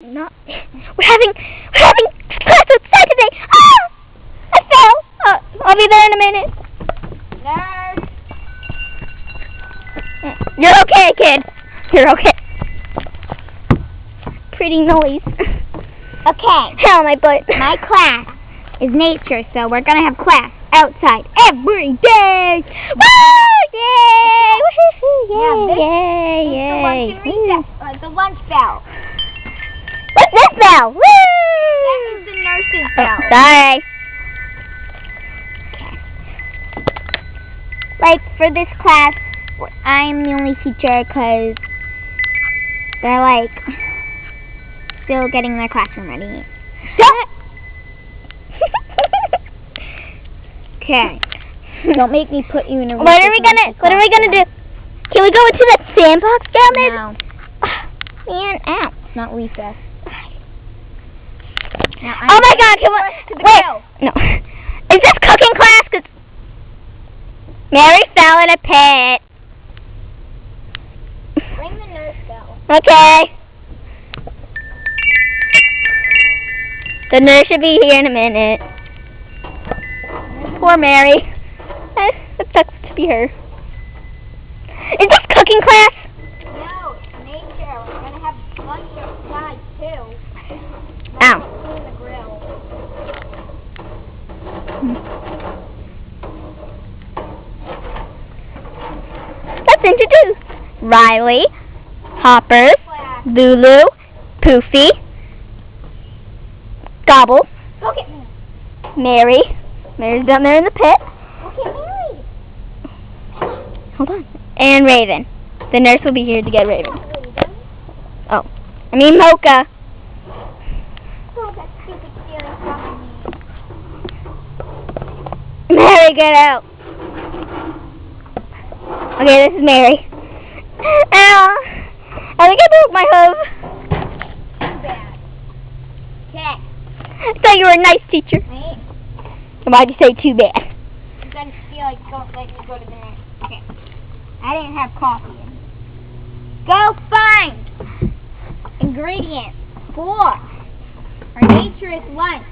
No. We're having class outside today. Ah! I fell. I'll be there in a minute. Nurse. You're okay, kid. You're okay. Pretty noise. Okay. Hell, my butt. My class is nature, so we're gonna have class outside every day. Woo! Yay! Yeah, Yay! Yay! The lunch bell. What's this bell? Woo! That is the nurse's bell. Sorry. Like, for this class, I'm the only teacher because they're, like, still getting their classroom ready. Okay. Don't make me put you in a room. What are we gonna do? Can we go into that sandbox down there? No. Man, ow. It's not recess. Oh my God! Wait. No. Is this cooking class? 'Cause Mary fell in a pit. Ring the nurse bell. Okay. The nurse should be here in a minute. Poor Mary. It sucks to be her. Is this cooking class? No, it's nature. We're gonna have lunch outside too. Ow. In the grill. Let's introduce Riley, Hopper, Lulu, Poofy, Gobble, Look at me. Mary. Mary's down there in the pit. Look at Mary. Hold on. And Raven. The nurse will be here to get Raven. Oh. I mean Mocha. Oh, that stupid feeling following me. Mary, get out. Okay, this is Mary. Ow. I think I broke my hoof. Too bad. Okay. I thought you were a nice teacher. Wait. Why'd you say too bad? I'm gonna feel like don't let you go to the next. Okay. I didn't have coffee in. Go find ingredients for our naturist lunch.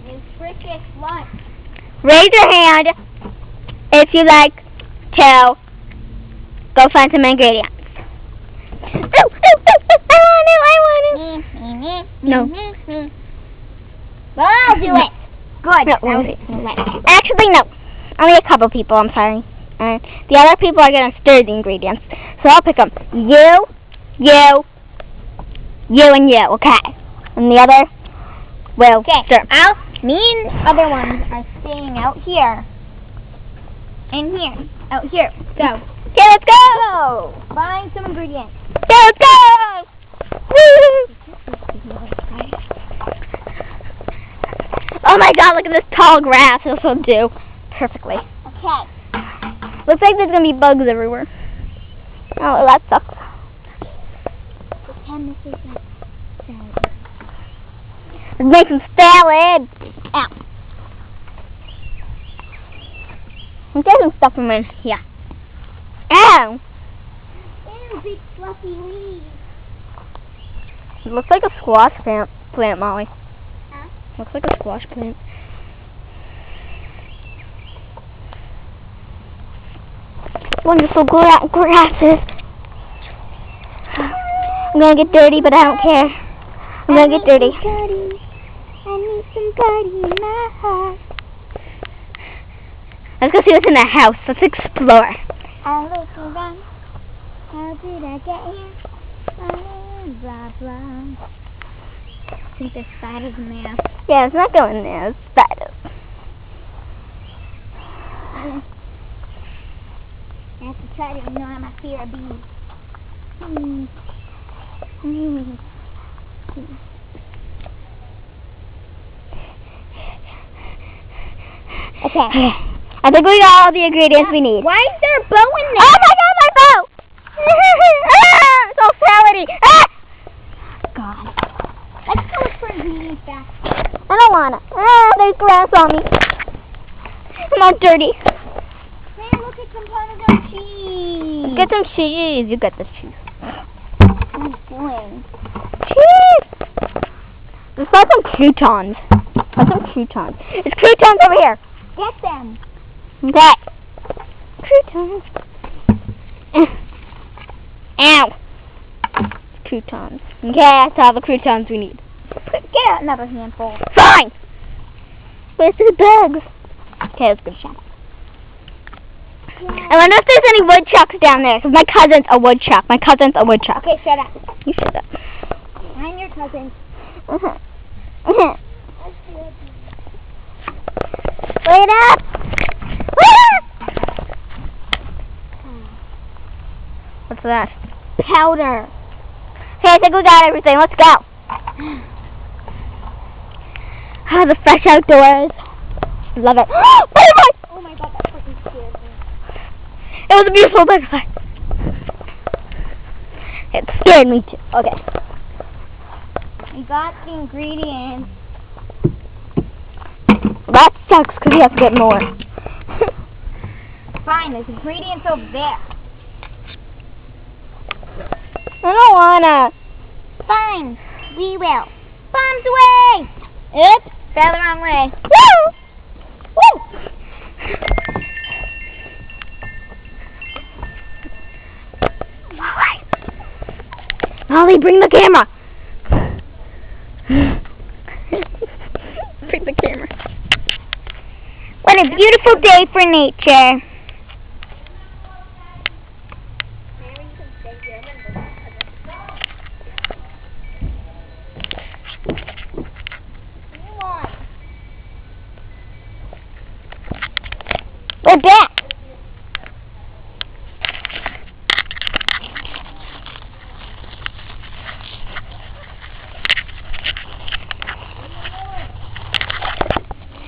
Nutritious lunch. Raise your hand if you like to go find some ingredients. Ooh, I want it. No. Well, I'll do it. Good. No, actually, no. Only a couple people, I'm sorry. The other people are going to stir the ingredients. So I'll pick them. You, and you, okay? And the other will stir. Me and other ones are staying out here. In here. Out here. Go. Okay, let's go! Find some ingredients. Okay, let's go! Woo! Oh my God, look at this tall grass. This will do perfectly. Okay. Looks like there's going to be bugs everywhere. Oh, that sucks. Pretend this is like salad. Let's make some salad. Ow. Let's get some stuff from in here. Ow. Ew, big fluffy leaves. It looks like a squash plant, Molly. Huh? Looks like a squash plant. Wonderful grasses. I'm gonna get dirty, but I don't care. I'm gonna get dirty. I need somebody in my heart. Let's go see what's in the house. Let's explore. I look around. How did I get here? Blah, blah. I think there's spiders in there. Yeah, it's not going there. It's spiders. I have to try to ignore my fear of bees. Okay. I think we got all the ingredients we need. Why is there a bow in there? Oh my God, my bow! So salady! Ah! God. Let's go look for ingredients back. I don't wanna. There's grass on me. I'm all dirty. Hey, look at some Parmesan cheese. Get some cheese. You got the cheese. doing? Cheese! Let's find some croutons. Find some croutons. There's croutons over here. Get them. Okay. Croutons. Ow. Croutons. Okay, that's all the croutons we need. Get out another handful. Fine! Where's the bugs? Okay, let's go shop. I wonder if there's any woodchucks down there, because my cousin's a woodchuck. My cousin's a woodchuck. Okay, shut up. You shut up. I'm your cousin. Wait up! Wait up! What's that? Powder. Okay, I think we got everything. Let's go. Ah, the fresh outdoors. Love it. Butterfly! Oh my god, that freaking scared me. It was a beautiful butterfly. It scared me too. Okay. We got the ingredients. That sucks because we have to get more. Fine, there's ingredients over there. I don't wanna. Fine, we will. Bombs away! Oops, fell the wrong way. Woo! Woo! Molly, bring the camera. Bring the camera. What a beautiful day for nature. We're back.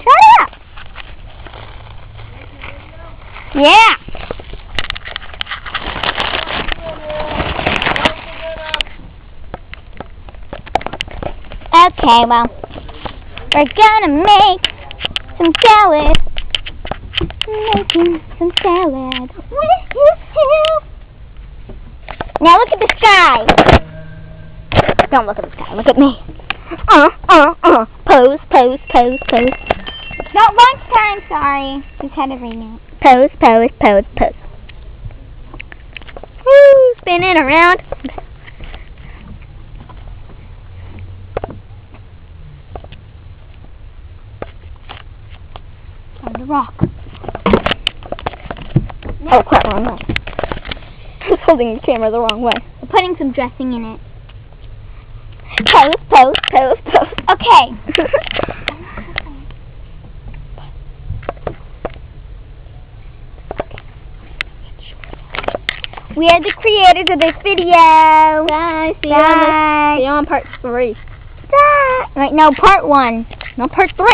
Shut up. Yeah. Okay, well, we're gonna make some salad. Making some salad. Now look at the sky. Don't look at the sky. Look at me. Pose, pose, pose, pose. It's not lunchtime, sorry. Just had to renew. Pose, pose, pose, pose. Woo, spinning around. On the rock. Oh crap, wrong way. I was holding the camera the wrong way. We're putting some dressing in it. Pose, pose, pose, pose. Okay. We are the creators of this video. Bye. See Bye. you on part 3. Bye. Right, no, part 1. No, part 3.